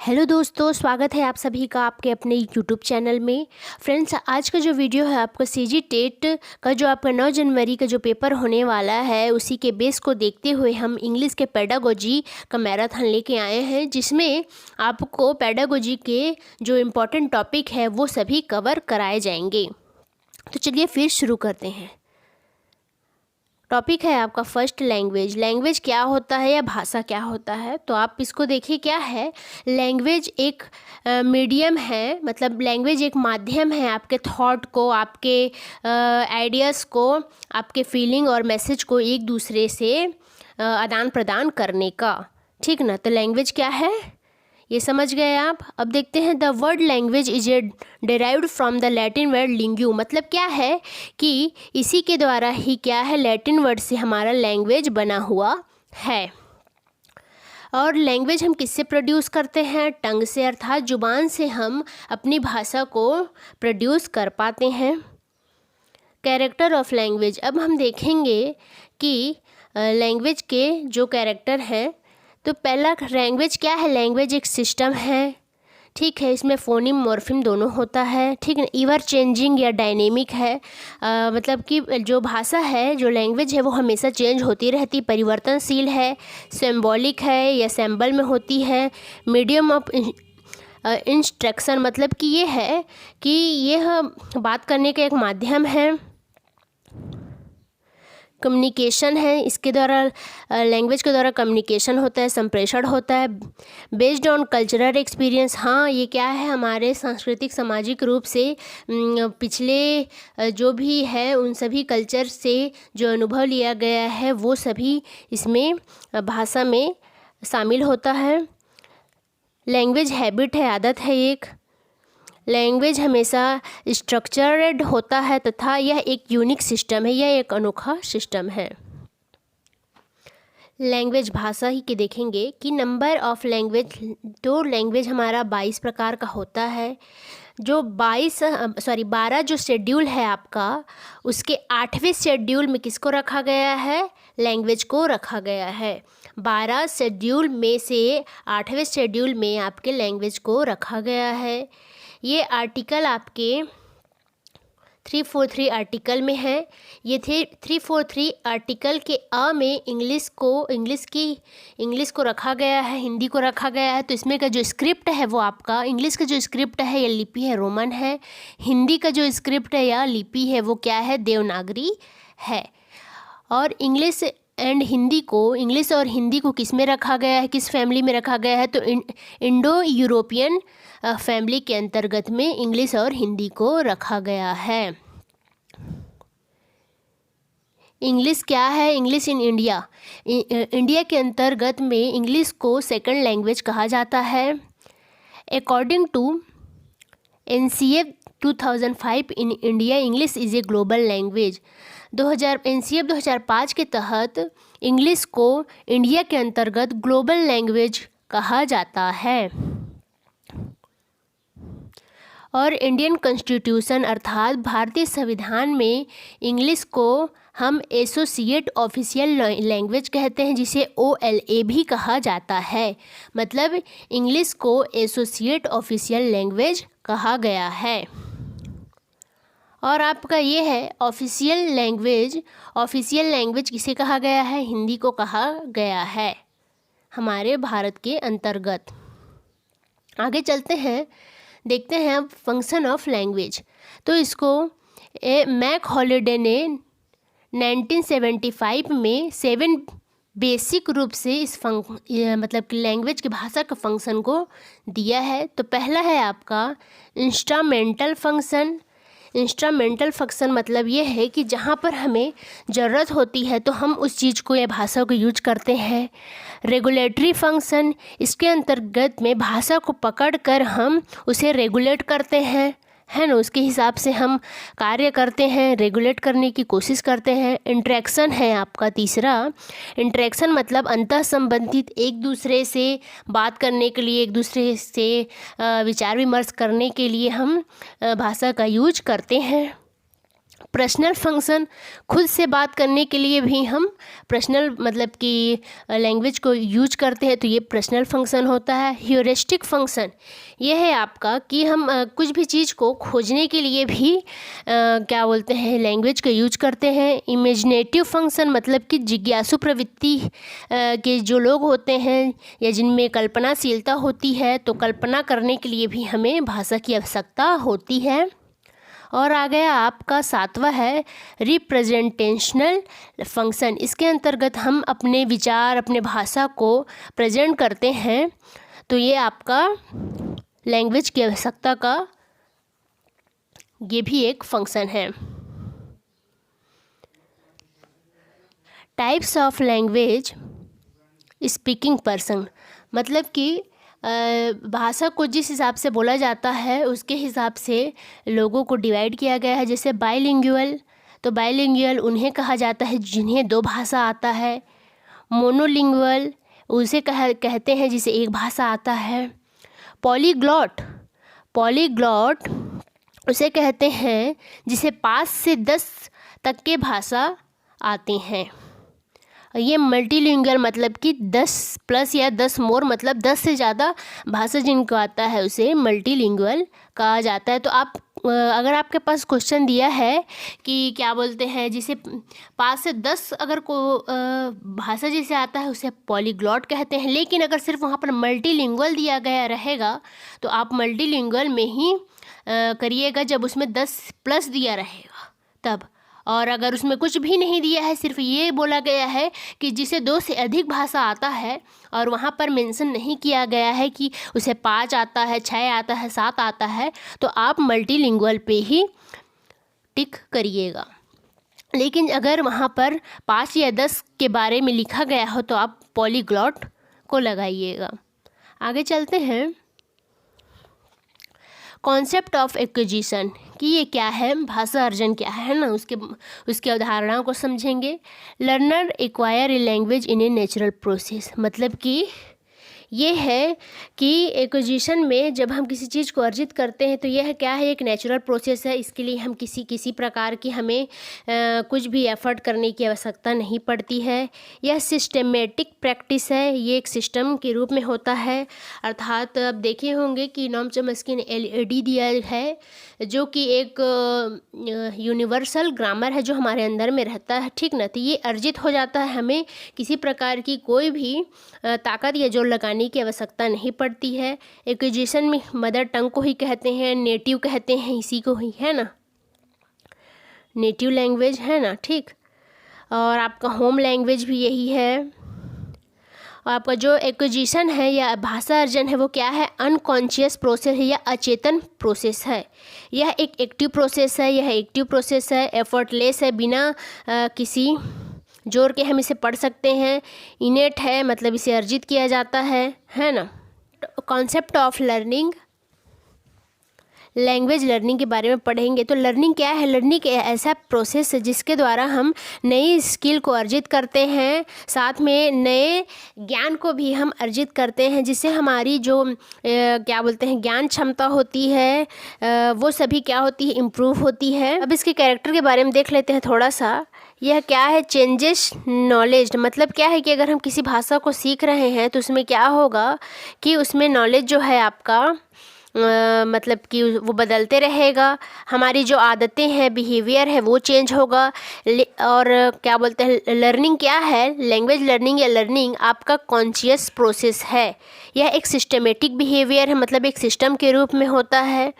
Hello दोस्तों, स्वागत है आप सभी का आपके अपने यूट्यूब चैनल में। फ्रेंड्स, आज का जो वीडियो है आपका सीजी टेट का जो आपका 9 जनवरी का जो पेपर होने वाला है उसी के बेस को देखते हुए हम इंग्लिश के पेडागोजी का मैराथन लेके आए हैं, जिसमें आपको पेडागोजी के जो इम्पोर्टेंट टॉपिक है वो सभी कवर कराए जाएंगे। तो चलिए फिर शुरू करते हैं। टॉपिक है आपका फर्स्ट लैंग्वेज। लैंग्वेज क्या होता है या भाषा क्या होता है, तो आप इसको देखिए क्या है। लैंग्वेज एक मीडियम है, मतलब लैंग्वेज एक माध्यम है आपके थॉट को, आपके आइडियाज़ को, आपके फीलिंग और मैसेज को एक दूसरे से आदान प्रदान करने का। ठीक ना। तो लैंग्वेज क्या है ये समझ गए आप। अब देखते हैं the word language is a derived from the Latin word lingua. मतलब क्या है कि इसी के द्वारा ही क्या है, लैटिन वर्ड से हमारा लैंग्वेज बना हुआ है। और लैंग्वेज हम किससे प्रोड्यूस करते हैं? टंग से, अर्थात जुबान से हम अपनी भाषा को प्रोड्यूस कर पाते हैं। Character of language. अब हम देखेंगे कि लैंग्वेज के जो कैरेक्टर हैं, तो पहला लैंग्वेज क्या है? लैंग्वेज एक सिस्टम है, ठीक है। इसमें फोनिम मॉर्फिम दोनों होता है, ठीक है। इवर चेंजिंग या डायनेमिक है, मतलब कि जो भाषा है, जो लैंग्वेज है वो हमेशा चेंज होती रहती, परिवर्तनशील है। सिंबॉलिक है या सिंबल में होती है। मीडियम ऑफ इंस्ट्रक्शन, मतलब कि ये है कि यह बात करने का एक माध्यम है। कम्युनिकेशन है, इसके द्वारा लैंग्वेज के द्वारा कम्युनिकेशन होता है, संप्रेषण होता है। बेस्ड ऑन कल्चरल एक्सपीरियंस, हाँ ये क्या है, हमारे सांस्कृतिक सामाजिक रूप से पिछले जो भी है उन सभी कल्चर से जो अनुभव लिया गया है वो सभी इसमें भाषा में शामिल होता है। लैंग्वेज हैबिट है, आदत है एक। लैंग्वेज हमेशा स्ट्रक्चर्ड होता है तथा यह एक यूनिक सिस्टम है, यह एक अनोखा सिस्टम है। लैंग्वेज भाषा ही के देखेंगे कि नंबर ऑफ लैंग्वेज, तो लैंग्वेज हमारा 22 प्रकार का होता है। जो 12 जो शेड्यूल है आपका, उसके 8वें शेड्यूल में किसको रखा गया है? लैंग्वेज को रखा गया है। 12 शेड्यूल में से 8वें शेड्यूल में आपके लैंग्वेज को रखा गया है। ये आर्टिकल आपके 343 आर्टिकल में है। ये थे 343 आर्टिकल के में इंग्लिश को रखा गया है, हिंदी को रखा गया है। तो इसमें का जो स्क्रिप्ट है वो आपका, इंग्लिश का जो स्क्रिप्ट है या लिपि है रोमन है। हिंदी का जो स्क्रिप्ट है या लिपि है वो क्या है? देवनागरी है। और इंग्लिश और हिंदी को किस में रखा गया है, किस फैमिली में रखा गया है? तो इंडो यूरोपियन फैमिली के अंतर्गत में इंग्लिश और हिंदी को रखा गया है। इंग्लिश क्या है? इंग्लिश इन इंडिया, इंडिया के अंतर्गत में इंग्लिश को सेकंड लैंग्वेज कहा जाता है। According to NCF 2005 in India English is a global language. NCF 2005 के तहत इंग्लिश को इंडिया के अंतर्गत ग्लोबल लैंग्वेज कहा जाता है। और इंडियन कॉन्स्टिट्यूशन अर्थात भारतीय संविधान में इंग्लिश को हम एसोसिएट ऑफिशियल लैंग्वेज कहते हैं, जिसे OLA भी कहा जाता है। मतलब इंग्लिश को एसोसिएट ऑफिशियल लैंग्वेज कहा गया है। और आपका ये है ऑफिशियल लैंग्वेज किसे कहा गया है? हिंदी को कहा गया है हमारे भारत के अंतर्गत। आगे चलते हैं, देखते हैं अब फंक्शन ऑफ लैंग्वेज। तो इसको मैक हॉलिडे ने 1975 में 7 बेसिक रूप से मतलब कि लैंग्वेज की भाषा का फंक्शन को दिया है। तो पहला है आपका इंस्ट्रूमेंटल फंक्शन। मतलब ये है कि जहाँ पर हमें ज़रूरत होती है तो हम उस चीज़ को या भाषा को यूज करते हैं। रेगुलेटरी फंक्शन, इसके अंतर्गत में भाषा को पकड़कर हम उसे रेगुलेट करते हैं, है ना, उसके हिसाब से हम कार्य करते हैं, रेगुलेट करने की कोशिश करते हैं। इंटरेक्शन है आपका तीसरा। इंटरेक्शन मतलब अंतः संबंधित, एक दूसरे से बात करने के लिए, एक दूसरे से विचार विमर्श करने के लिए हम भाषा का यूज करते हैं। पर्सनल फंक्शन, खुद से बात करने के लिए भी हम पर्सनल मतलब कि लैंग्वेज को यूज करते हैं, तो ये पर्सनल फंक्शन होता है। ह्यूरिस्टिक फंक्शन ये है आपका कि हम कुछ भी चीज़ को खोजने के लिए भी क्या बोलते हैं लैंग्वेज का यूज करते हैं। इमेजिनेटिव फंक्शन मतलब कि जिज्ञासु प्रवृत्ति के जो लोग होते हैं या जिनमें कल्पनाशीलता होती है, तो कल्पना करने के लिए भी हमें भाषा की आवश्यकता होती है। और आ गया आपका 7वां है रिप्रेजेंटेशनल फंक्शन। इसके अंतर्गत हम अपने विचार, अपने भाषा को प्रेजेंट करते हैं, तो ये आपका लैंग्वेज की आवश्यकता का ये भी एक फंक्शन है। Types of language speaking person मतलब कि भाषा को जिस हिसाब से बोला जाता है उसके हिसाब से लोगों को डिवाइड किया गया है। जैसे बाइलिंगुअल, तो बाइलिंगुअल उन्हें कहा जाता है जिन्हें 2 भाषा आता है। मोनोलिंगुअल उसे कहते हैं जिसे एक भाषा आता है। पॉलीग्लॉट, पॉलीग्लॉट उसे कहते हैं जिसे 5 से 10 तक के भाषा आते हैं। ये मल्टीलिंगुअल मतलब कि 10 प्लस या 10 मोर मतलब 10 से ज़्यादा भाषा जिनको आता है उसे मल्टीलिंगुअल कहा जाता है। तो आप अगर आपके पास क्वेश्चन दिया है कि क्या बोलते हैं जिसे 5 से 10 अगर को भाषा जिसे आता है उसे पॉलीग्लॉट कहते हैं, लेकिन अगर सिर्फ वहाँ पर मल्टीलिंगुअल दिया गया रहेगा तो आप मल्टीलिंगुअल में ही करिएगा जब उसमें 10 प्लस दिया रहेगा तब। और अगर उसमें कुछ भी नहीं दिया है, सिर्फ ये बोला गया है कि जिसे 2 से अधिक भाषा आता है और वहाँ पर मेंशन नहीं किया गया है कि उसे 5 आता है, 6 आता है, 7 आता है, तो आप मल्टीलिंगुअल पे ही टिक करिएगा। लेकिन अगर वहाँ पर 5 या 10 के बारे में लिखा गया हो तो आप पॉलीग्लॉट को लगाइएगा। आगे चलते हैं। कॉन्सेप्ट ऑफ एक्विजिशन कि ये क्या है, भाषा अर्जन क्या है ना, उसके अवधारणाओं को समझेंगे। Learner acquire a language in a natural process मतलब कि ये है कि एक्विजिशन में जब हम किसी चीज़ को अर्जित करते हैं तो यह क्या है, एक नेचुरल प्रोसेस है। इसके लिए हम किसी प्रकार की हमें कुछ भी एफर्ट करने की आवश्यकता नहीं पड़ती है। यह सिस्टमेटिक प्रैक्टिस है, ये एक सिस्टम के रूप में होता है। अर्थात आप देखे होंगे कि नॉम चॉम्स्की ने LED दिया है जो कि एक यूनिवर्सल ग्रामर है जो हमारे अंदर में रहता है, ठीक ना। तो ये अर्जित हो जाता है, हमें किसी प्रकार की कोई भी ताकत या जोर लगाने की आवश्यकता नहीं पड़ती है। एक्विजिशन में मदर टंग को ही कहते हैं, नेटिव कहते हैं इसी को ही, है ना, नेटिव लैंग्वेज है ना, ठीक। और आपका होम लैंग्वेज भी यही है। और आपका जो एक्विजिशन है या भाषा अर्जन है वो क्या है, अनकॉन्शियस प्रोसेस है या अचेतन प्रोसेस है। यह एक एक्टिव प्रोसेस है, यह एक्टिव प्रोसेस है, एफर्टलेस है, बिना किसी जोर के हम इसे पढ़ सकते हैं। इनेट है मतलब इसे अर्जित किया जाता है ना। Concept of learning, language learning के बारे में पढ़ेंगे। तो लर्निंग क्या है, लर्निंग ऐसा प्रोसेस है जिसके द्वारा हम नई स्किल को अर्जित करते हैं, साथ में नए ज्ञान को भी हम अर्जित करते हैं, जिससे हमारी जो क्या बोलते हैं ज्ञान क्षमता होती है वो सभी क्या होती है, इम्प्रूव होती है। अब इसके कैरेक्टर के बारे में देख लेते हैं थोड़ा सा। यह क्या है, चेंजेस नॉलेज मतलब क्या है कि अगर हम किसी भाषा को सीख रहे हैं तो उसमें क्या होगा कि उसमें नॉलेज जो है आपका मतलब कि वो बदलते रहेगा। हमारी जो आदतें हैं, बिहेवियर है वो चेंज होगा। और क्या बोलते हैं लर्निंग क्या है, लैंग्वेज लर्निंग या लर्निंग आपका कॉन्शियस प्रोसेस है। यह एक सिस्टमेटिक बिहेवियर है मतलब एक सिस्टम के रूप में होता है।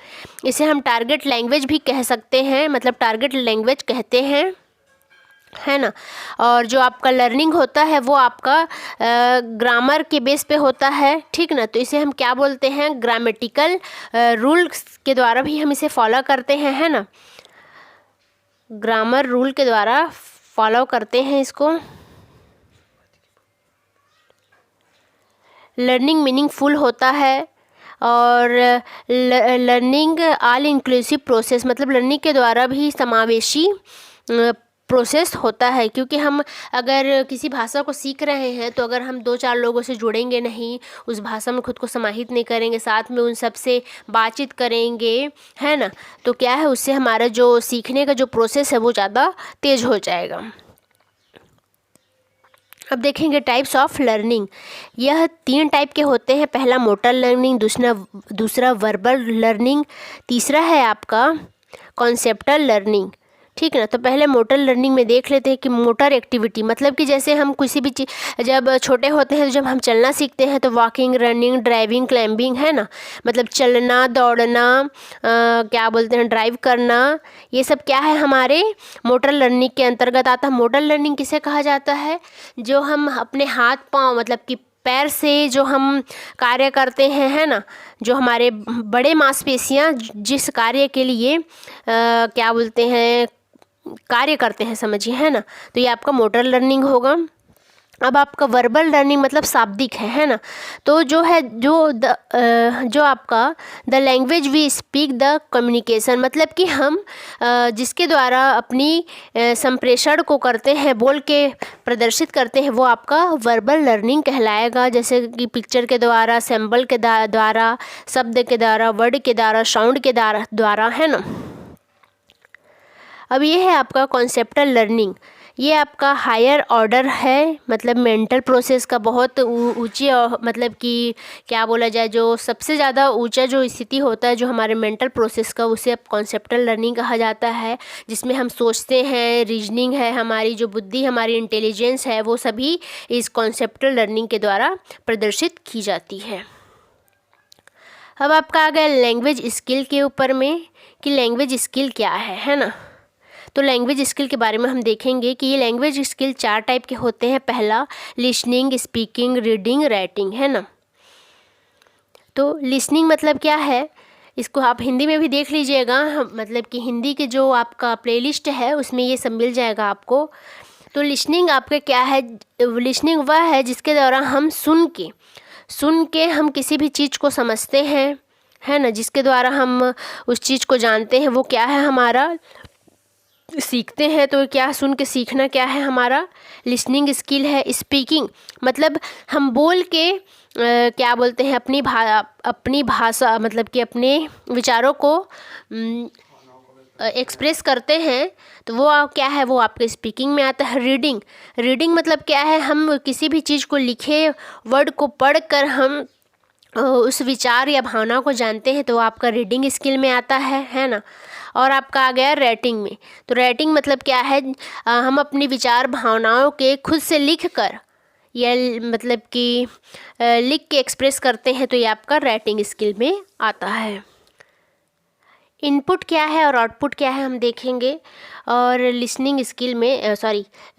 इसे हम टारगेट लैंग्वेज भी कह सकते हैं, मतलब टारगेट लैंग्वेज कहते हैं, है ना। और जो आपका लर्निंग होता है वो आपका ग्रामर के बेस पे होता है, ठीक ना। तो इसे हम क्या बोलते हैं, ग्रामेटिकल रूल्स के द्वारा भी हम इसे फॉलो करते हैं, है ना। ग्रामर रूल के द्वारा फॉलो करते हैं इसको। लर्निंग मीनिंगफुल होता है और लर्निंग ऑल इंक्लूसिव प्रोसेस मतलब लर्निंग के द्वारा भी समावेशी प्रोसेस होता है, क्योंकि हम अगर किसी भाषा को सीख रहे हैं तो अगर हम 2-4 लोगों से जुड़ेंगे नहीं, उस भाषा में खुद को समाहित नहीं करेंगे, साथ में उन सब से बातचीत करेंगे, है ना, तो क्या है, उससे हमारा जो सीखने का जो प्रोसेस है वो ज़्यादा तेज़ हो जाएगा। अब देखेंगे टाइप्स ऑफ लर्निंग। यह 3 टाइप के होते हैं। पहला मोटर लर्निंग, दूसरा वर्बल लर्निंग, तीसरा है आपका कॉन्सेप्टल लर्निंग। ठीक है ना। तो पहले मोटर लर्निंग में देख लेते हैं कि मोटर एक्टिविटी मतलब कि जैसे हम किसी भी चीज़, जब छोटे होते हैं तो जब हम चलना सीखते हैं तो वॉकिंग, रनिंग, ड्राइविंग, क्लाइंबिंग, है ना, मतलब चलना, दौड़ना, क्या बोलते हैं, ड्राइव करना, ये सब क्या है, हमारे मोटर लर्निंग के अंतर्गत आता है। मोटर लर्निंग किसे कहा जाता है? जो हम अपने हाथ पाँव मतलब कि पैर से जो हम कार्य करते हैं, है ना, जो हमारे बड़े मांसपेशियां जिस कार्य के लिए क्या बोलते हैं, कार्य करते हैं, समझिए, है ना, तो ये आपका मोटर लर्निंग होगा। अब आपका वर्बल लर्निंग मतलब शाब्दिक है ना, तो जो है जो आपका the language we speak the communication मतलब कि हम जिसके द्वारा अपनी संप्रेषण को करते हैं, बोल के प्रदर्शित करते हैं, वो आपका वर्बल लर्निंग कहलाएगा। जैसे कि पिक्चर के द्वारा, सिंबल के द्वारा, शब्द के द्वारा, वर्ड के द्वारा, साउंड के द्वारा, है ना। अब ये है आपका कॉन्सेप्टल लर्निंग। ये आपका हायर ऑर्डर है, मतलब मेंटल प्रोसेस का बहुत ऊंची, मतलब कि क्या बोला जाए, जो सबसे ज़्यादा ऊंचा जो स्थिति होता है जो हमारे मेंटल प्रोसेस का, उसे अब कॉन्सेप्टल लर्निंग कहा जाता है, जिसमें हम सोचते हैं, रीजनिंग है, हमारी जो बुद्धि, हमारी इंटेलिजेंस है, वो सभी इस कॉन्सेप्टल लर्निंग के द्वारा प्रदर्शित की जाती है। अब आपका आ गया लैंग्वेज स्किल के ऊपर में कि लैंग्वेज स्किल क्या है ना। तो लैंग्वेज स्किल के बारे में हम देखेंगे कि ये लैंग्वेज स्किल 4 टाइप के होते हैं। पहला लिसनिंग, स्पीकिंग, रीडिंग, राइटिंग, है ना। तो लिसनिंग मतलब क्या है, इसको आप हिंदी में भी देख लीजिएगा, मतलब कि हिंदी के जो आपका प्लेलिस्ट है उसमें ये सब मिल जाएगा आपको। तो लिसनिंग आपका क्या है, लिसनिंग वह है जिसके द्वारा हम सुन के हम किसी भी चीज़ को समझते हैं, है ना, जिसके द्वारा हम उस चीज़ को जानते हैं, वो क्या है, हमारा सीखते हैं। तो क्या सुन के सीखना क्या है, हमारा लिसनिंग स्किल है। स्पीकिंग मतलब हम बोल के क्या बोलते हैं, अपनी भाषा मतलब कि अपने विचारों को एक्सप्रेस करते हैं, तो वो क्या है, वो आपके स्पीकिंग में आता है। रीडिंग मतलब क्या है, हम किसी भी चीज़ को लिखे वर्ड को पढ़कर हम उस विचार या भावना को जानते हैं, तो आपका रीडिंग स्किल में आता है ना। और आपका आ गया राइटिंग में। तो राइटिंग मतलब क्या है, हम अपनी विचार भावनाओं के खुद से लिख कर या मतलब कि लिख के एक्सप्रेस करते हैं, तो ये आपका राइटिंग स्किल में आता है। इनपुट क्या है और आउटपुट क्या है हम देखेंगे। और लिसनिंग स्किल में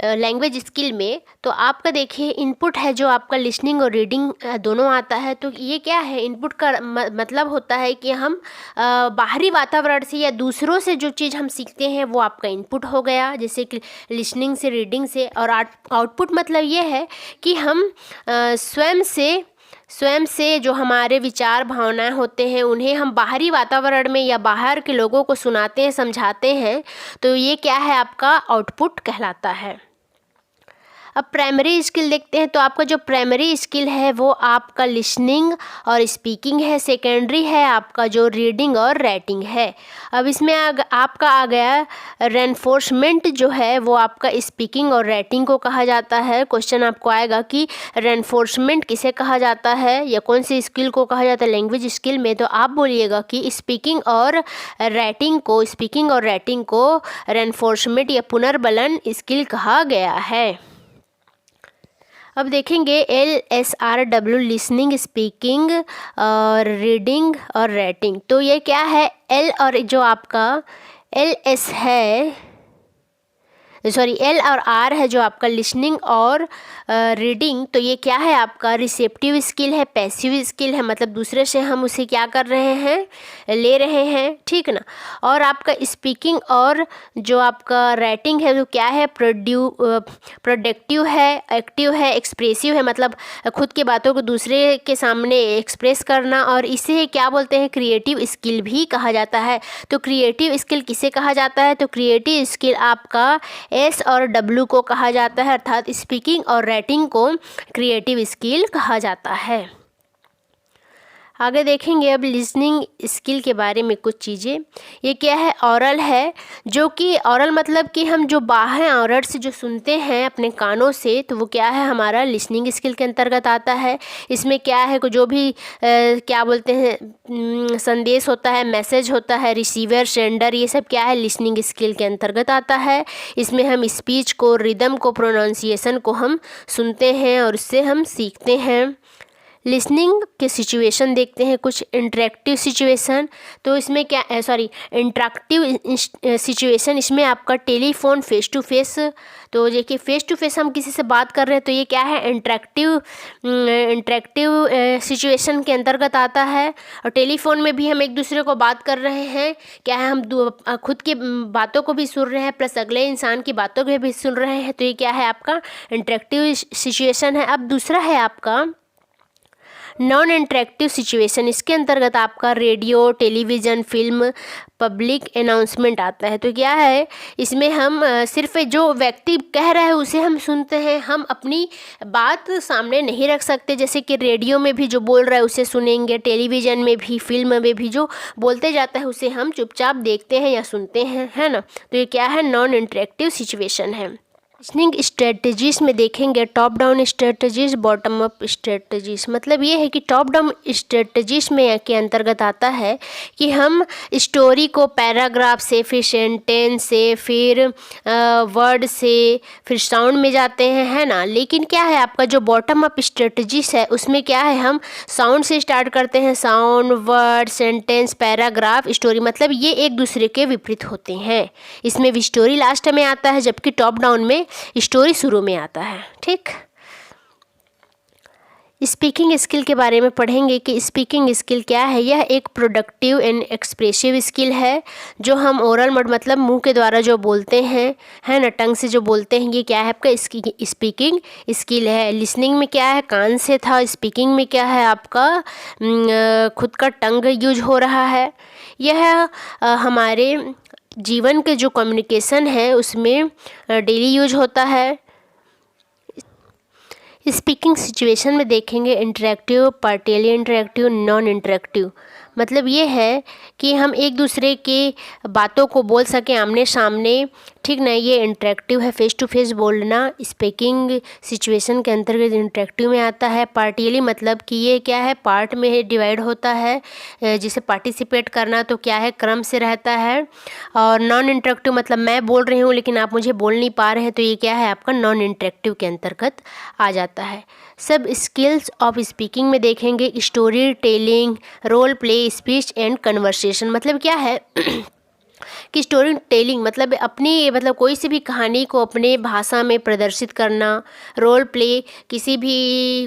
लैंग्वेज स्किल में तो आपका देखिए इनपुट है जो आपका लिसनिंग और रीडिंग दोनों आता है। तो ये क्या है, इनपुट का मतलब होता है कि हम बाहरी वातावरण से या दूसरों से जो चीज़ हम सीखते हैं वो आपका इनपुट हो गया, जैसे कि लिसनिंग से, रीडिंग से। और आउटपुट मतलब ये है कि हम स्वयं से जो हमारे विचार भावनाएं होते हैं उन्हें हम बाहरी वातावरण में या बाहर के लोगों को सुनाते हैं, समझाते हैं, तो ये क्या है, आपका आउटपुट कहलाता है। अब प्राइमरी स्किल देखते हैं। तो आपका जो प्राइमरी स्किल है वो आपका लिसनिंग और स्पीकिंग है। सेकेंडरी है आपका जो रीडिंग और राइटिंग है। अब इसमें आपका आ गया रेनफोर्समेंट, जो है वो आपका स्पीकिंग और राइटिंग को कहा जाता है। क्वेश्चन आपको आएगा कि रेनफोर्समेंट किसे कहा जाता है या कौन सी स्किल को कहा जाता है लैंग्वेज स्किल में, तो आप बोलिएगा कि स्पीकिंग और राइटिंग को रेनफोर्समेंट या पुनर्बलन स्किल कहा गया है। अब देखेंगे LSRW, लिसनिंग, स्पीकिंग और रीडिंग और राइटिंग। तो ये क्या है, L और जो आपका LS है, L और R है जो आपका लिसनिंग और रीडिंग, तो ये क्या है, आपका रिसेप्टिव स्किल है, पैसिव स्किल है, मतलब दूसरे से हम उसे क्या कर रहे हैं, ले रहे हैं, ठीक ना। और आपका स्पीकिंग और जो आपका राइटिंग है वो क्या है, प्रोडक्टिव है, एक्टिव है, एक्सप्रेसिव है, मतलब खुद की बातों को दूसरे के सामने एक्सप्रेस करना। और इसे क्या बोलते हैं, क्रिएटिव स्किल भी कहा जाता है। तो क्रिएटिव स्किल किसे कहा जाता है, तो क्रिएटिव स्किल आपका एस और डब्ल्यू को कहा जाता है, अर्थात स्पीकिंग और राइटिंग को क्रिएटिव स्किल कहा जाता है। आगे देखेंगे अब लिसनिंग स्किल के बारे में कुछ चीज़ें। ये क्या है, ऑरल है, जो कि ऑरल मतलब कि हम जो बाह्य ऑरल से जो सुनते हैं अपने कानों से, तो वो क्या है, हमारा लिसनिंग स्किल के अंतर्गत आता है। इसमें क्या है, जो भी क्या बोलते हैं संदेश होता है, मैसेज होता है, रिसीवर सेंडर, ये सब क्या है, लिसनिंग स्किल के अंतर्गत आता है। इसमें हम स्पीच को, रिदम को, प्रोनाउंसिएशन को हम सुनते हैं और उससे हम सीखते हैं। लिसनिंग के सिचुएशन देखते हैं, कुछ इंटरेक्टिव सिचुएशन। तो इसमें क्या इंटरेक्टिव सिचुएशन, इसमें आपका टेलीफोन फेस टू फेस, तो देखिए फेस टू फेस हम किसी से बात कर रहे हैं तो ये क्या है, इंटरेक्टिव सिचुएशन के अंतर्गत आता है। और टेलीफोन में भी हम एक दूसरे को बात कर रहे हैं, क्या है, हम खुद की बातों को भी सुन रहे हैं प्लस अगले इंसान की बातों को भी सुन रहे हैं, तो ये क्या है, आपका इंटरेक्टिव सिचुएशन है। अब दूसरा है आपका नॉन इंटरेक्टिव सिचुएशन। इसके अंतर्गत आपका radio, television, film, public announcement आता है। तो क्या है, इसमें हम सिर्फ जो व्यक्ति कह रहा है उसे हम सुनते हैं, हम अपनी बात सामने नहीं रख सकते। जैसे कि रेडियो में भी जो बोल रहा है उसे सुनेंगे, टेलीविज़न में भी, फिल्म में भी जो बोलते जाता है उसे हम चुपचाप देखते हैं या सुनते हैं, है ना। तो ये क्या है, नॉन इंटरेक्टिव सिचुएशन है। लिसनिंग स्ट्रेटजीज में देखेंगे top down strategies, bottom up strategies. मतलब ये है कि टॉप डाउन स्ट्रेटजीज में के अंतर्गत आता है कि हम स्टोरी को पैराग्राफ से, फिर सेंटेंस से, फिर वर्ड से, फिर साउंड में जाते हैं, है ना। लेकिन क्या है, आपका जो बॉटम अप स्ट्रेटजीज है उसमें क्या है, हम साउंड से स्टार्ट करते हैं। Sound, word, sentence, paragraph, story, मतलब ये एक दूसरे के विपरीत होते हैं। इसमें भी स्टोरी लास्ट में आता है, जबकि टॉप डाउन में स्टोरी शुरू में आता है। ठीक, स्पीकिंग स्किल के बारे में पढ़ेंगे कि स्पीकिंग स्किल क्या है। यह एक प्रोडक्टिव एंड एक्सप्रेसिव स्किल है जो हम ओरल मोड मतलब मुंह के द्वारा जो बोलते हैं, है ना, टंग से जो बोलते हैं, ये क्या है, आपका स्पीकिंग स्किल है। लिसनिंग में क्या है, कान से था। स्पीकिंग में क्या है, आपका खुद का टंग यूज हो रहा है। यह हमारे जीवन के जो कम्युनिकेशन है उसमें डेली यूज होता है। स्पीकिंग सिचुएशन में देखेंगे इंटरेक्टिव, पार्टियली इंटरेक्टिव, नॉन इंटरेक्टिव। मतलब ये है कि हम एक दूसरे के बातों को बोल सकें आमने सामने, ठीक ना, ये इंटरेक्टिव है, फेस टू फेस बोलना स्पीकिंग सिचुएशन के अंतर्गत इंटरेक्टिव में आता है। पार्टियली मतलब कि ये क्या है, पार्ट में डिवाइड होता है, जिसे पार्टिसिपेट करना, तो क्या है, क्रम से रहता है। और नॉन इंटरेक्टिव मतलब मैं बोल रही हूँ लेकिन आप मुझे बोल नहीं पा रहे हैं, तो ये क्या है, आपका नॉन इंटरेक्टिव के अंतर्गत आ जाता है। सब स्किल्स ऑफ स्पीकिंग में देखेंगे story telling, role play, speech and conversation. मतलब क्या है कि स्टोरी टेलिंग मतलब अपनी मतलब कोई सी भी कहानी को अपने भाषा में प्रदर्शित करना। रोल प्ले,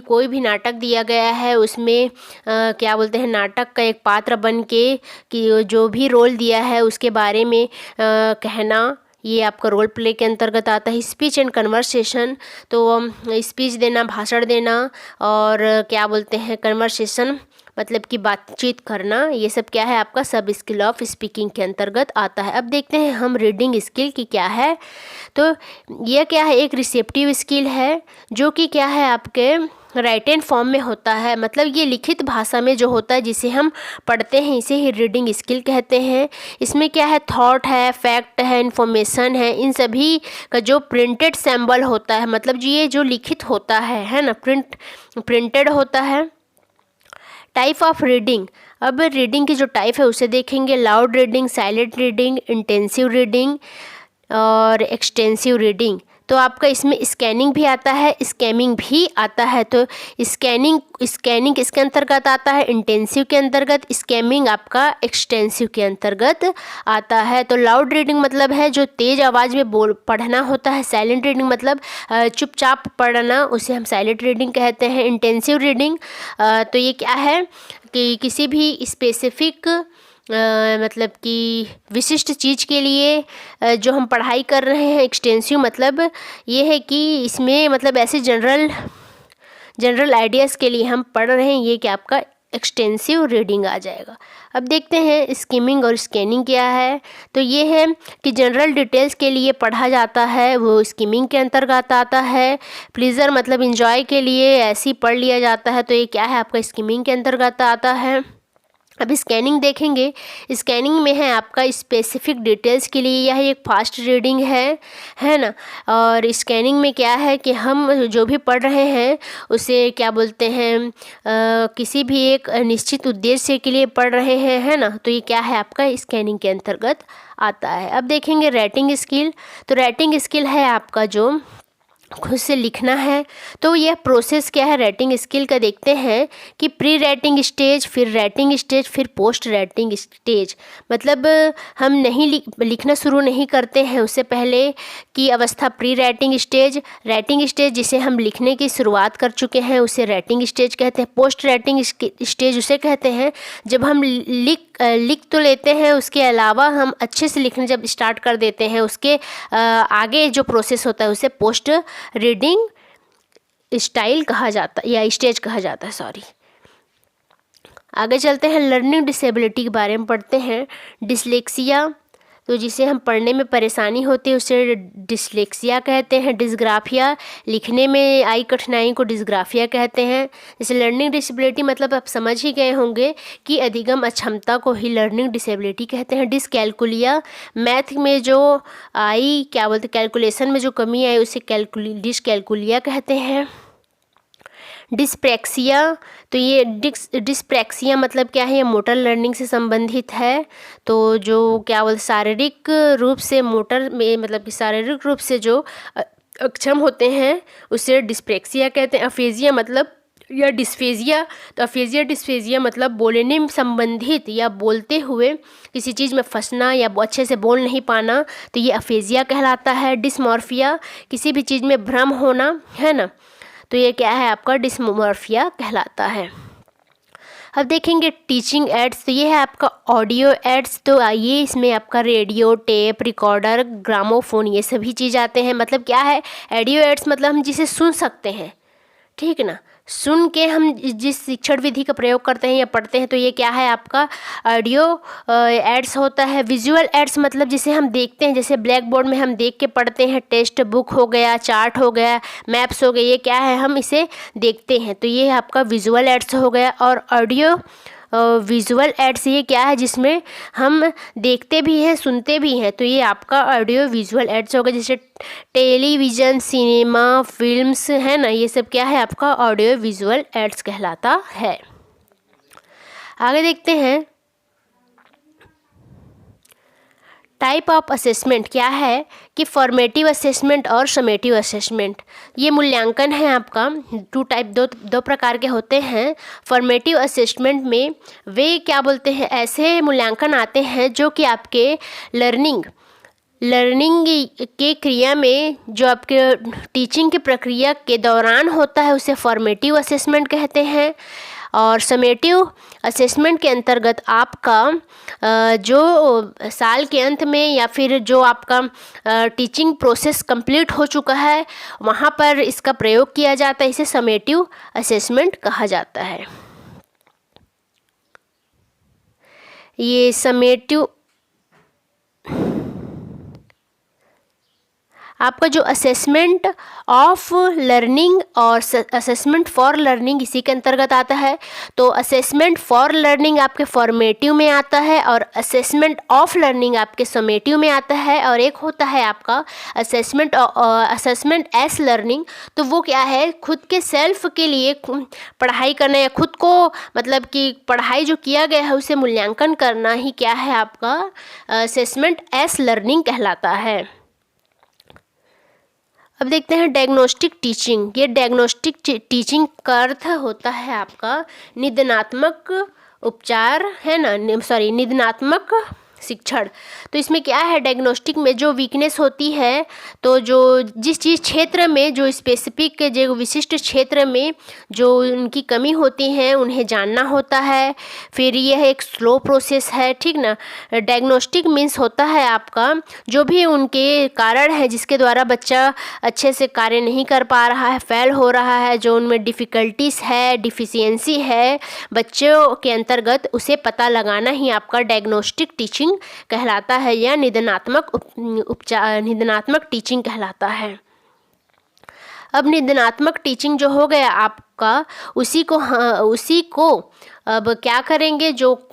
कोई भी नाटक दिया गया है उसमें क्या बोलते हैं, नाटक का एक पात्र बन के कि जो भी रोल दिया है उसके बारे में कहना, ये आपका रोल प्ले के अंतर्गत आता है। स्पीच एंड कन्वर्सेशन, तो स्पीच देना, भाषण देना, और क्या बोलते हैं, कन्वर्सेशन मतलब कि बातचीत करना, ये सब क्या है, आपका सब स्किल ऑफ स्पीकिंग के अंतर्गत आता है। अब देखते हैं हम रीडिंग स्किल की क्या है। तो यह क्या है, एक रिसेप्टिव स्किल है जो कि क्या है, आपके राइटन फॉर्म में होता है। मतलब ये लिखित भाषा में जो होता है जिसे हम पढ़ते हैं, इसे ही रीडिंग स्किल कहते हैं। इसमें क्या है, थॉट है, फैक्ट है, इन्फॉर्मेशन है, इन सभी का जो प्रिंटेड सिंबल होता है, मतलब ये जो लिखित होता है ना, प्रिंटेड होता है। टाइप ऑफ रीडिंग, अब रीडिंग की जो टाइप है उसे देखेंगे। Loud reading, silent reading, intensive reading और एक्सटेंसिव रीडिंग। तो आपका इसमें स्कैनिंग भी आता है, स्कैमिंग भी आता है। तो स्कैनिंग किसके अंतर्गत आता है, इंटेंसिव के अंतर्गत। स्कैमिंग आपका एक्सटेंसिव के अंतर्गत आता है। तो लाउड रीडिंग मतलब है जो तेज़ आवाज़ में पढ़ना होता है। साइलेंट रीडिंग मतलब चुपचाप पढ़ना, उसे हम साइलेंट रीडिंग कहते हैं। इंटेंसिव रीडिंग तो ये क्या है कि किसी भी स्पेसिफिक मतलब कि विशिष्ट चीज़ के लिए जो हम पढ़ाई कर रहे हैं। एक्सटेंसिव मतलब ये है कि इसमें मतलब ऐसे जनरल आइडियाज़ के लिए हम पढ़ रहे हैं, ये क्या आपका एक्सटेंसिव रीडिंग आ जाएगा। अब देखते हैं स्किमिंग और स्कैनिंग क्या है। तो ये है कि जनरल डिटेल्स के लिए पढ़ा जाता है, वो स्किमिंग के अंतर्गत आता है। प्लीज़र मतलब इंजॉय के लिए ऐसे ही पढ़ लिया जाता है, तो ये क्या है आपका स्किमिंग के अंतर्गत आता है। अब स्कैनिंग देखेंगे, स्कैनिंग में है आपका स्पेसिफिक डिटेल्स के लिए, यह एक फास्ट रीडिंग है ना। और स्कैनिंग में क्या है कि हम जो भी पढ़ रहे हैं उसे क्या बोलते हैं, किसी भी एक निश्चित उद्देश्य के लिए पढ़ रहे हैं, है ना। तो ये क्या है आपका स्कैनिंग के अंतर्गत आता है। अब देखेंगे राइटिंग स्किल। तो राइटिंग स्किल है आपका जो खुद से लिखना है। तो यह प्रोसेस क्या है राइटिंग स्किल का, देखते हैं कि प्री राइटिंग स्टेज, फिर राइटिंग स्टेज, फिर पोस्ट राइटिंग स्टेज। मतलब हम नहीं लिखना शुरू नहीं करते हैं, उससे पहले की अवस्था प्री राइटिंग स्टेज जिसे हम लिखने की शुरुआत कर चुके हैं उसे राइटिंग स्टेज कहते हैं। पोस्ट राइटिंग स्टेज उसे कहते हैं जब हम लिख तो लेते हैं, उसके अलावा हम अच्छे से लिखने जब स्टार्ट कर देते हैं, उसके आगे जो प्रोसेस होता है उसे पोस्ट रीडिंग स्टाइल कहा जाता है या स्टेज कहा जाता है, सॉरी। आगे चलते हैं, लर्निंग डिसेबिलिटी के बारे में पढ़ते हैं। डिसलेक्सिया, तो जिसे हम पढ़ने में परेशानी होती है उसे डिसलेक्सिया कहते हैं। डिस्ग्राफिया, लिखने में आई कठिनाई को डिस्ग्राफिया कहते हैं। जैसे लर्निंग डिसेबिलिटी मतलब आप समझ ही गए होंगे कि अधिगम अक्षमता को ही लर्निंग डिसेबिलिटी कहते हैं। डिसकैलकुलिया, मैथ में जो आई क्या बोलते कैलकुलेशन में जो कमी आई उसे डिसकैलकुलिया कहते हैं। डिस्प्रैक्सिया, तो ये डिस्प्रैक्सिया मतलब क्या है, ये मोटर लर्निंग से संबंधित है। तो जो क्या बोलते शारीरिक रूप से मोटर में मतलब कि शारीरिक रूप से जो अक्षम होते हैं उसे डिस्प्रैक्सिया कहते हैं। अफेजिया मतलब या डिस्फेजिया, तो अफेजिया डिस्फेजिया मतलब बोलने में संबंधित या बोलते हुए किसी चीज़ में फंसना या अच्छे से बोल नहीं पाना, तो ये अफेजिया कहलाता है। डिस्मॉर्फिया, किसी भी चीज़ में भ्रम होना, है ना, तो ये क्या है आपका डिस्मॉर्फिया कहलाता है। अब देखेंगे टीचिंग एड्स, तो ये है आपका ऑडियो एड्स। तो आइए इसमें आपका रेडियो, टेप रिकॉर्डर, ग्रामोफोन ये सभी चीज़ आते हैं। मतलब क्या है ऑडियो एड्स, मतलब हम जिसे सुन सकते हैं, ठीक है ना, सुन के हम जिस शिक्षण विधि का प्रयोग करते हैं या पढ़ते हैं, तो ये क्या है आपका ऑडियो एड्स होता है। विजुअल एड्स मतलब जिसे हम देखते हैं, जैसे ब्लैक बोर्ड में हम देख के पढ़ते हैं, टेक्स्ट बुक हो गया, चार्ट हो गया, मैप्स हो गए, ये क्या है हम इसे देखते हैं, तो ये आपका विजुअल एड्स हो गया। और ऑडियो विजुअल एड्स ये क्या है जिसमें हम देखते भी हैं सुनते भी हैं, तो ये आपका ऑडियो विजुअल एड्स होगा। जैसे टेलीविज़न, सिनेमा, फिल्म्स, है ना, ये सब क्या है आपका ऑडियो विजुअल एड्स कहलाता है। आगे देखते हैं टाइप ऑफ असेसमेंट क्या है कि फॉर्मेटिव असेसमेंट और समेटिव असेसमेंट। ये मूल्यांकन है आपका दो प्रकार के होते हैं। फॉर्मेटिव असेसमेंट में वे क्या बोलते हैं ऐसे मूल्यांकन आते हैं जो कि आपके लर्निंग के क्रिया में जो आपके टीचिंग की प्रक्रिया के दौरान होता है उसे फॉर्मेटिव असेसमेंट कहते हैं। और समेटिव असेसमेंट के अंतर्गत आपका जो साल के अंत में या फिर जो आपका टीचिंग प्रोसेस कंप्लीट हो चुका है वहाँ पर इसका प्रयोग किया जाता है, इसे समेटिव असेसमेंट कहा जाता है। ये समेटिव आपका जो असेसमेंट ऑफ लर्निंग और असेसमेंट फॉर लर्निंग इसी के अंतर्गत आता है। तो असेसमेंट फॉर लर्निंग आपके फॉर्मेटिव में आता है और असेसमेंट ऑफ लर्निंग आपके समेटिव में आता है। और एक होता है आपका असेसमेंट एस लर्निंग, तो वो क्या है खुद के सेल्फ के लिए पढ़ाई करना या खुद को मतलब कि पढ़ाई जो किया गया है उसे मूल्यांकन करना ही क्या है आपका असेसमेंट एस लर्निंग कहलाता है। अब देखते हैं डायग्नोस्टिक टीचिंग। ये डायग्नोस्टिक टीचिंग का अर्थ होता है आपका निदानात्मक उपचार, है ना, निदानात्मक शिक्षण। तो इसमें क्या है, डायग्नोस्टिक में जो वीकनेस होती है, तो जो जिस चीज़ क्षेत्र में जो स्पेसिफिक जो विशिष्ट क्षेत्र में जो उनकी कमी होती है उन्हें जानना होता है। फिर यह एक स्लो प्रोसेस है, ठीक ना। डायग्नोस्टिक मीन्स होता है आपका जो भी उनके कारण है जिसके द्वारा बच्चा अच्छे से कार्य नहीं कर पा रहा है, फेल हो रहा है, जो उनमें डिफ़िकल्टीज़ है, डिफिशियंसी है बच्चों के अंतर्गत, उसे पता लगाना ही आपका डायग्नोस्टिक टीचिंग कहलाता है या निदानात्मक टीचिंग कहलाता है। अब निदानात्मक टीचिंग जो हो गया आपका, उसी को अब क्या करेंगे, जो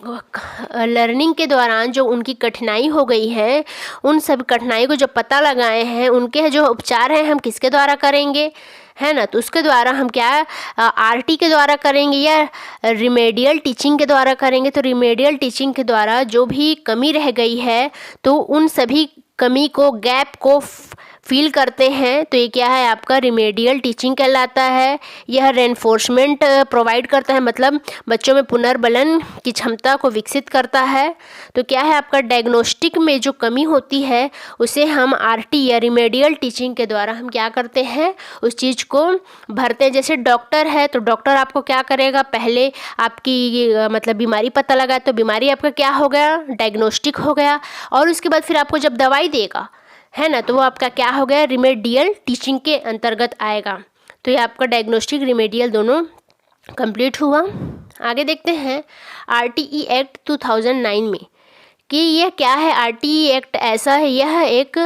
लर्निंग के दौरान जो उनकी कठिनाई हो गई है, उन सब कठिनाई को जो पता लगाए हैं, उनके जो उपचार हैं हम किसके द्वारा करेंगे, है ना। तो उसके द्वारा हम क्या आरटी के द्वारा करेंगे या रिमेडियल टीचिंग के द्वारा करेंगे। तो रिमेडियल टीचिंग के द्वारा जो भी कमी रह गई है तो उन सभी कमी को, गैप को फील करते हैं, तो ये क्या है आपका रिमेडियल टीचिंग कहलाता है। यह रेनफोर्समेंट प्रोवाइड करता है, मतलब बच्चों में पुनर्बलन की क्षमता को विकसित करता है। तो क्या है आपका डायग्नोस्टिक में जो कमी होती है उसे हम आरटी या रिमेडियल टीचिंग के द्वारा हम क्या करते हैं, उस चीज़ को भरते हैं। जैसे डॉक्टर है तो डॉक्टर आपको क्या करेगा, पहले आपकी मतलब बीमारी पता लगा, तो बीमारी आपका क्या हो गया, डायग्नोस्टिक हो गया, और उसके बाद फिर आपको जब दवाई देगा, है ना, तो वो आपका क्या हो गया, रिमेडियल टीचिंग के अंतर्गत आएगा। तो ये आपका डायग्नोस्टिक रिमेडियल दोनों कंप्लीट हुआ। आगे देखते हैं आरटीई एक्ट 2009 में कि यह क्या है। आरटीई एक्ट ऐसा है, यह एक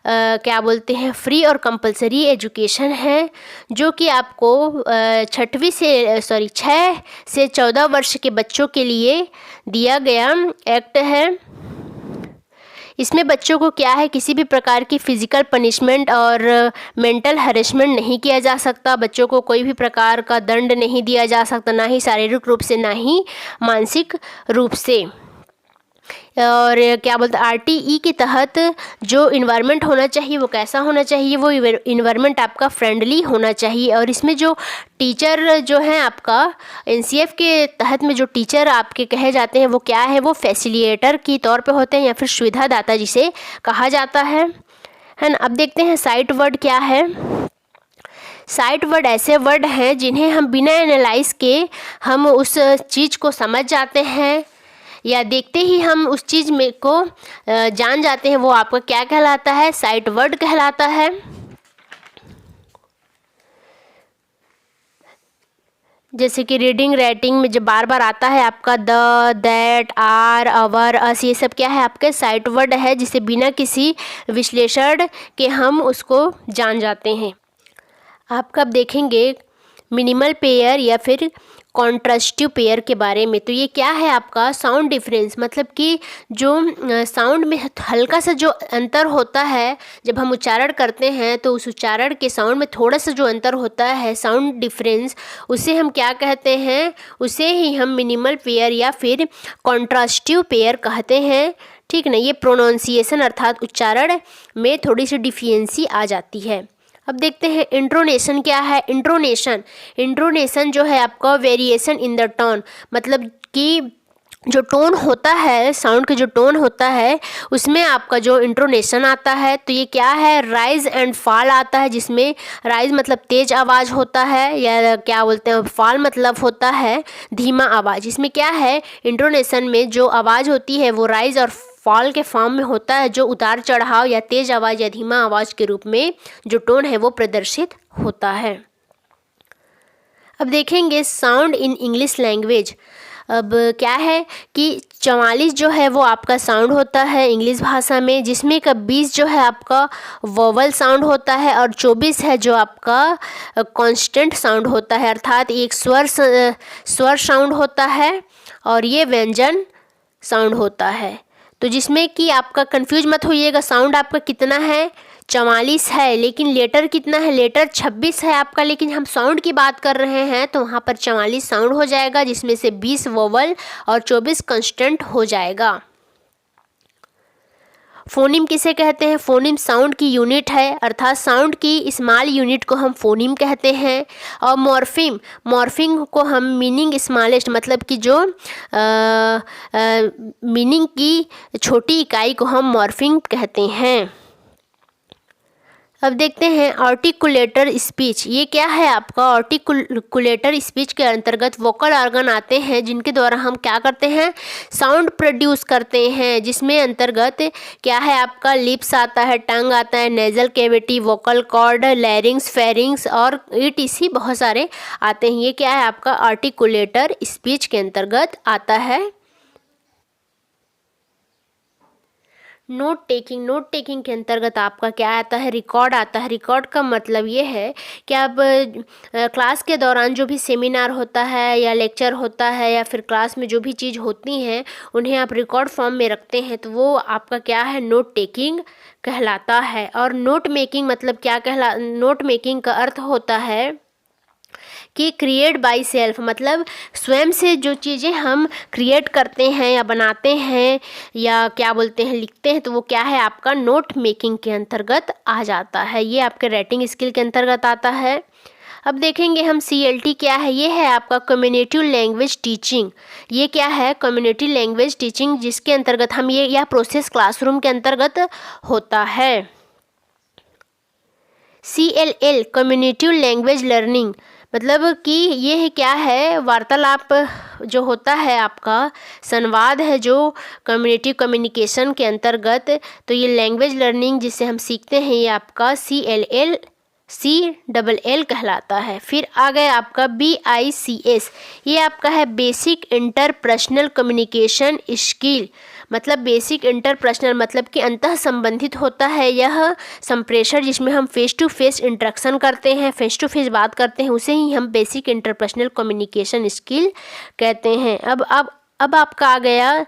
क्या बोलते हैं, फ्री और कंपलसरी एजुकेशन है, जो कि आपको 6 से 14 वर्ष के बच्चों के लिए दिया गया एक्ट है। इसमें बच्चों को क्या है, किसी भी प्रकार की फ़िज़िकल पनिशमेंट और मेंटल हरेसमेंट नहीं किया जा सकता। बच्चों को कोई भी प्रकार का दंड नहीं दिया जा सकता, ना ही शारीरिक रूप से, ना ही मानसिक रूप से। और क्या बोलते हैं, आरटीई के तहत जो इन्वायरमेंट होना चाहिए वो कैसा होना चाहिए, वो इन्वायरमेंट आपका फ्रेंडली होना चाहिए। और इसमें जो टीचर जो हैं आपका एनसीएफ के तहत में जो टीचर आपके कहे जाते हैं वो क्या है, वो फैसिलिटेटर की तौर पे होते हैं या फिर सुविधादाता जिसे कहा जाता है ना। अब देखते हैं साइट वर्ड क्या है। साइट वर्ड ऐसे वर्ड हैं जिन्हें हम बिना एनालाइज के हम उस चीज़ को समझ जाते हैं या देखते ही हम उस चीज़ में को जान जाते हैं, वो आपका क्या कहलाता है, साइट वर्ड कहलाता है। जैसे कि रीडिंग राइटिंग में जब बार बार आता है आपका द, दैट, आर, अवर, अस, ये सब क्या है आपके साइट वर्ड है, जिसे बिना किसी विश्लेषण के हम उसको जान जाते हैं। आप कब देखेंगे मिनिमल पेयर या फिर कॉन्ट्रास्टिव पेयर के बारे में। तो ये क्या है आपका साउंड डिफरेंस, मतलब कि जो साउंड में हल्का सा जो अंतर होता है जब हम उच्चारण करते हैं, तो उस उच्चारण के साउंड में थोड़ा सा जो अंतर होता है, साउंड डिफरेंस, उसे हम क्या कहते हैं, उसे ही हम मिनिमल पेयर या फिर कॉन्ट्रास्टिव पेयर कहते हैं, ठीक ना। ये प्रोनाउंसिएशन अर्थात उच्चारण में थोड़ी सी डिफियंसी आ जाती है। अब देखते हैं इंट्रोनेशन क्या है। इंट्रोनेशन जो है आपका वेरिएशन इन द टोन, मतलब कि जो टोन होता है, साउंड का जो टोन होता है उसमें आपका जो इंट्रोनेशन आता है। तो ये क्या है, राइज एंड फॉल आता है, जिसमें राइज मतलब तेज आवाज़ होता है या क्या बोलते हैं, फॉल मतलब होता है धीमा आवाज़। इसमें क्या है, इंट्रोनेशन में जो आवाज़ होती है वो राइज और फॉल के फॉर्म में होता है, जो उतार चढ़ाव या तेज आवाज़ या धीमा आवाज़ के रूप में जो टोन है वो प्रदर्शित होता है। अब देखेंगे साउंड इन इंग्लिश लैंग्वेज। अब क्या है कि 44 जो है वो आपका साउंड होता है इंग्लिश भाषा में, जिसमें का 20 जो है आपका वोवल साउंड होता है और 24 है जो आपका कांस्टेंट साउंड होता है, अर्थात एक स्वर साउंड होता है और ये व्यंजन साउंड होता है। तो जिसमें कि आपका कंफ्यूज मत होइएगा, साउंड आपका कितना है, 44 है, लेकिन लेटर कितना है, लेटर 26 है आपका, लेकिन हम साउंड की बात कर रहे हैं तो वहाँ पर 44 साउंड हो जाएगा, जिसमें से 20 वोवल और 24 कांस्टेंट हो जाएगा। फोनिम किसे कहते हैं? फोनिम साउंड की यूनिट है, अर्थात साउंड की स्मॉल यूनिट को हम फोनिम कहते हैं। और मॉर्फिम, मॉर्फिम को हम मीनिंग स्मॉलेस्ट, मतलब कि जो मीनिंग की छोटी इकाई को हम मॉर्फिम कहते हैं। अब देखते हैं आर्टिकुलेटर स्पीच। ये क्या है आपका? आर्टिकुलेटर स्पीच के अंतर्गत वोकल ऑर्गन आते हैं जिनके द्वारा हम क्या करते हैं? साउंड प्रोड्यूस करते हैं, जिसमें अंतर्गत क्या है आपका? लिप्स आता है, टंग आता है, nasal cavity, vocal cord, larynx, pharynx और ईटीसी बहुत सारे आते हैं। ये क्या है आपका? आर्टिकुलेटर स्पीच के अंतर्गत आता है। नोट टेकिंग, नोट टेकिंग के अंतर्गत आपका क्या आता है? रिकॉर्ड आता है। रिकॉर्ड का मतलब ये है कि आप क्लास के दौरान जो भी सेमिनार होता है या लेक्चर होता है या फिर क्लास में जो भी चीज़ होती हैं उन्हें आप रिकॉर्ड फॉर्म में रखते हैं, तो वो आपका क्या है? नोट टेकिंग कहलाता है। और नोट मेकिंग मतलब क्या नोट मेकिंग का अर्थ होता है कि क्रिएट बाय सेल्फ, मतलब स्वयं से जो चीज़ें हम क्रिएट करते हैं या बनाते हैं या क्या बोलते हैं लिखते हैं, तो वो क्या है आपका? नोट मेकिंग के अंतर्गत आ जाता है। ये आपके राइटिंग स्किल के अंतर्गत आता है। अब देखेंगे हम CLT क्या है। ये है आपका कम्युनिटी लैंग्वेज टीचिंग। ये क्या है? कम्युनिटी लैंग्वेज टीचिंग, जिसके अंतर्गत हम यह प्रोसेस क्लासरूम के अंतर्गत होता है। CLL कम्युनिटी लैंग्वेज लर्निंग, मतलब कि ये है क्या है? वार्तालाप जो होता है आपका, संवाद है जो कम्युनिटी कम्युनिकेशन के अंतर्गत, तो ये लैंग्वेज लर्निंग जिसे हम सीखते हैं ये आपका CLL कहलाता है। फिर आ गया आपका BICS। ये आपका है बेसिक इंटरपर्सनल कम्युनिकेशन स्किल, मतलब बेसिक इंटरपर्सनल मतलब कि अंतः संबंधित होता है यह संप्रेषण, जिसमें हम फेस टू फेस इंटरेक्शन करते हैं, फेस टू फेस बात करते हैं, उसे ही हम बेसिक इंटरपर्सनल कम्युनिकेशन स्किल कहते हैं। अब आपका आ गया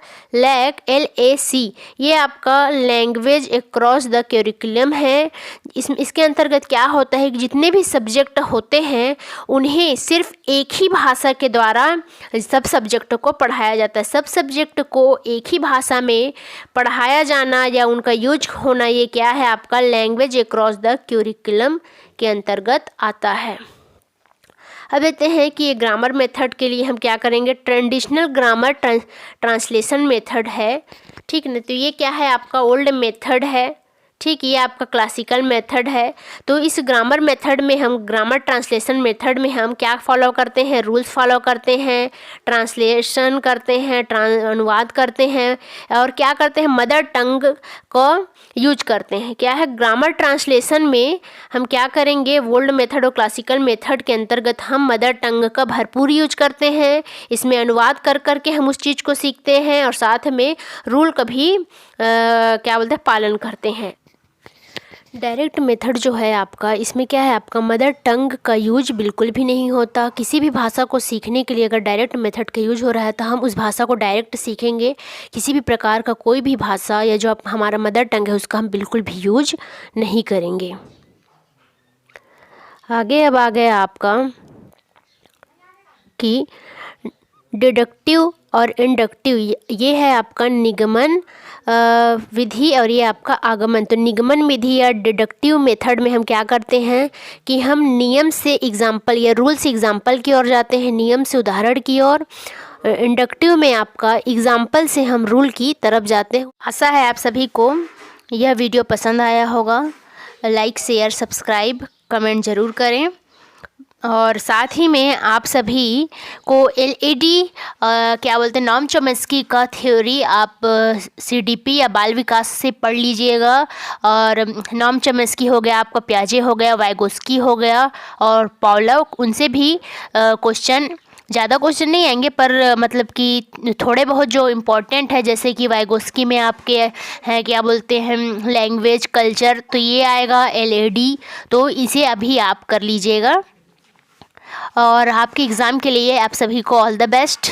LAC। ये आपका लैंग्वेज अक्रॉस द करिकुलम है। इसके अंतर्गत क्या होता है कि जितने भी सब्जेक्ट होते हैं उन्हें सिर्फ एक ही भाषा के द्वारा सब सब्जेक्ट को पढ़ाया जाता है। सब सब्जेक्ट को एक ही भाषा में पढ़ाया जाना या उनका यूज होना, ये क्या है आपका? लैंग्वेज अक्रॉस द करिकुलम के अंतर्गत आता है। अब देखते हैं कि ये ग्रामर मेथड के लिए हम क्या करेंगे? ट्रेडिशनल ग्रामर ट्रांसलेशन मेथड है, ठीक ना। तो ये क्या है आपका? ओल्ड मेथड है, ठीक। ये आपका क्लासिकल मेथड है। तो इस ग्रामर मेथड में हम, ग्रामर ट्रांसलेशन मेथड में हम क्या फॉलो करते हैं? रूल्स फॉलो करते हैं, ट्रांसलेशन करते हैं, अनुवाद करते हैं और क्या करते हैं? मदर टंग को यूज करते हैं। क्या है? ग्रामर ट्रांसलेशन में हम क्या करेंगे? ओल्ड मेथड और क्लासिकल मेथड के अंतर्गत हम मदर टंग का भरपूर यूज करते हैं। इसमें अनुवाद कर करके हम उस चीज़ को सीखते हैं और साथ में रूल का भी क्या बोलते हैं? पालन करते हैं। डायरेक्ट मेथड जो है आपका, इसमें क्या है आपका? मदर टंग का यूज बिल्कुल भी नहीं होता। किसी भी भाषा को सीखने के लिए अगर डायरेक्ट मेथड का यूज हो रहा है तो हम उस भाषा को डायरेक्ट सीखेंगे। किसी भी प्रकार का कोई भी भाषा या जो हमारा मदर टंग है उसका हम बिल्कुल भी यूज नहीं करेंगे। आगे अब आ गया आपका कि डिडक्टिव और इंडक्टिव। ये है आपका निगमन विधि और ये आपका आगमन। तो निगमन विधि या डिडक्टिव मेथड में हम क्या करते हैं कि हम नियम से एग्जाम्पल या रूल से एग्जाम्पल की ओर जाते हैं, नियम से उदाहरण की ओर। इंडक्टिव में आपका एग्जाम्पल से हम रूल की तरफ जाते हैं। आशा है आप सभी को यह वीडियो पसंद आया होगा। लाइक, शेयर, सब्सक्राइब, कमेंट ज़रूर करें और साथ ही में आप सभी को LED क्या बोलते हैं? नॉम चॉम्स्की का थ्योरी आप CDP या बाल विकास से पढ़ लीजिएगा। और नॉम चॉम्स्की हो गया आपका, पियाजे हो गया, वाइगोस्की हो गया और पावलोव, उनसे भी क्वेश्चन, ज़्यादा क्वेश्चन नहीं आएंगे पर मतलब कि थोड़े बहुत जो इम्पोर्टेंट है, जैसे कि वाइगोस्की में आपके हैं क्या बोलते हैं? लैंग्वेज कल्चर, तो ये आएगा LAD। तो इसे अभी आप कर लीजिएगा और आपके एग्ज़ाम के लिए आप सभी को ऑल द बेस्ट।